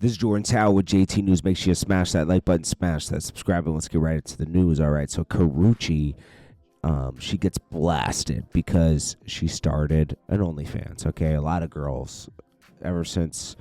This is JordanTower with JT News. Make sure you smash that like button, smash that subscribe, and let's get right into the news. All right, so Karrueche, she gets blasted because she started an OnlyFans. Okay, a lot of girls, ever since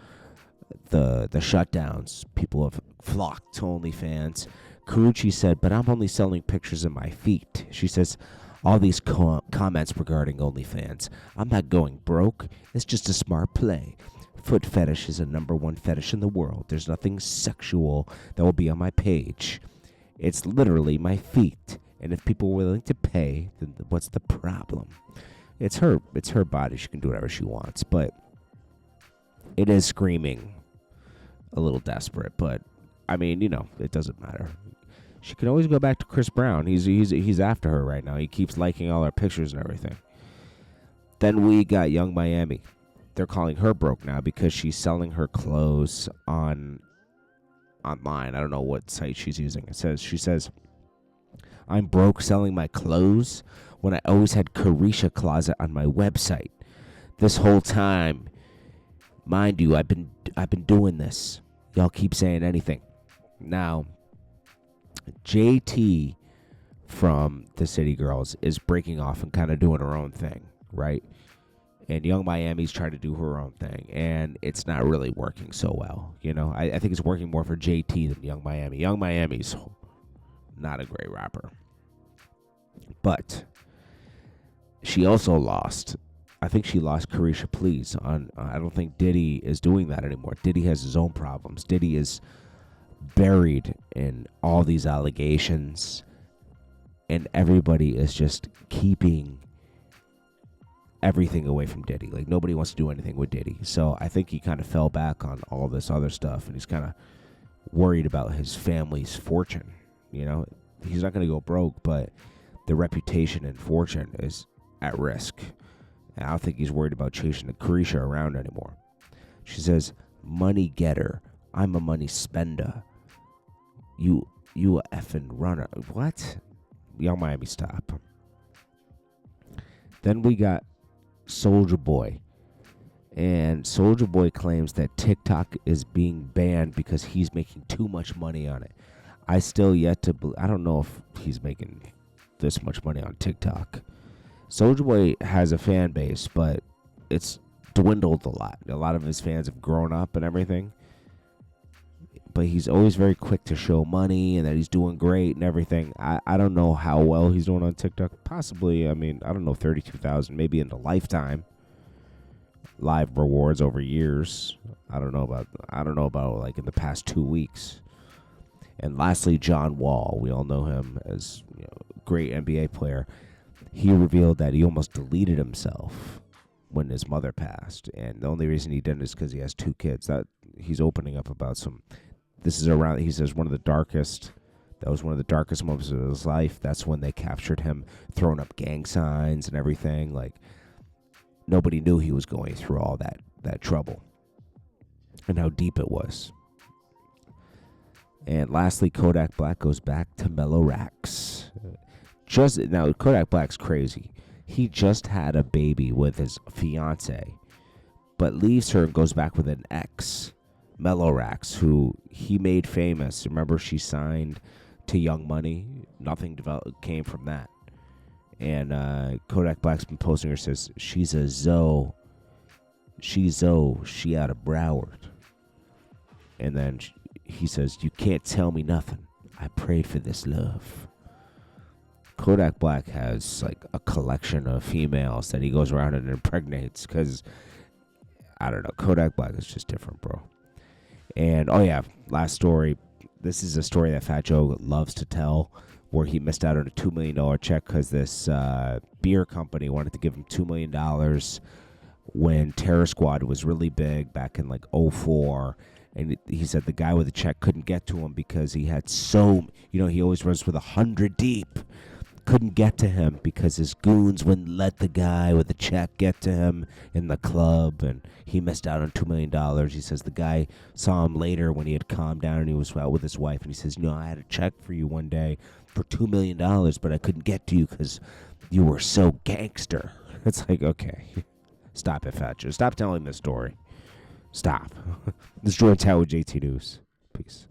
the shutdowns, people have flocked to OnlyFans. Karrueche said, but I'm only selling pictures of my feet. She says, all these comments regarding OnlyFans. I'm not going broke. It's just a smart play. Foot fetish is a #1 fetish in the world. There's nothing sexual that will be on my page. It's literally my feet. And if people are willing to pay, then what's the problem? It's her body. She can do whatever she wants. But it is screaming a little desperate. But, I mean, it doesn't matter. She can always go back to Chris Brown. He's after her right now. He keeps liking all her pictures and everything. Then we got Young Miami. They're calling her broke now because she's selling her clothes online. I don't know what site she's using. She says, I'm broke selling my clothes when I always had Karrueche Closet on my website. This whole time, mind you, I've been doing this. Y'all keep saying anything. Now, JT from the City Girls is breaking off and kind of doing her own thing, right? And Young Miami's trying to do her own thing, and it's not really working so well. I think it's working more for JT than Young Miami. Young Miami's not a great rapper. But she also lost. I think she lost Karrueche Please. I don't think Diddy is doing that anymore. Diddy has his own problems. Diddy is buried in all these allegations, and everybody is just keeping everything away from Diddy. Like, nobody wants to do anything with Diddy. So I think he kind of fell back on all this other stuff, and he's kind of worried about his family's fortune. He's not going to go broke, but the reputation and fortune is at risk. And I don't think he's worried about chasing the Karrueche around anymore. She says, money getter. I'm a money spender. You a effing runner. What? Young Miami, stop. Then we got Soulja Boy. And Soulja Boy claims that TikTok is being banned because he's making too much money on it. I still yet to I don't know if he's making this much money on TikTok. Soulja Boy has a fan base, but it's dwindled a lot. A lot of his fans have grown up and everything. But he's always very quick to show money and that he's doing great and everything. I don't know how well he's doing on TikTok. Possibly, I don't know, 32,000, maybe in a lifetime. Live rewards over years. I don't know about like in the past 2 weeks. And lastly, John Wall. We all know him as a great NBA player. He revealed that he almost deleted himself when his mother passed, and the only reason he didn't is because he has 2 kids. That he's opening up about some. This is around. He says one of the darkest moments of his life. That's when they captured him throwing up gang signs and everything. Like, nobody knew he was going through all that trouble and how deep it was. And lastly, Kodak Black goes back to mellow racks. Now, Kodak Black's crazy. He just had a baby with his fiance, but leaves her and goes back with an ex, Mellow Racks, who he made famous. Remember, she signed to Young Money. Nothing came from that. And Kodak Black's been posting her, says, she's a Zoe. She's Zoe. She out of Broward. And then he says, you can't tell me nothing. I prayed for this love. Kodak Black has like a collection of females that he goes around and impregnates because, I don't know, Kodak Black is just different, bro. And, oh yeah, last story. This is a story that Fat Joe loves to tell, where he missed out on a $2 million check because this beer company wanted to give him $2 million when Terror Squad was really big back in like 2004. And he said the guy with the check couldn't get to him because he had he always runs with 100 deep. Couldn't get to him because his goons wouldn't let the guy with the check get to him in the club, and he missed out on $2 million. He says the guy saw him later when he had calmed down and he was out with his wife, and he says, I had a check for you one day for $2 million, but I couldn't get to you because you were so gangster. It's like, okay, stop it, Fat Joe. Stop telling this story. Stop. This is JordanTower with JT News. Peace.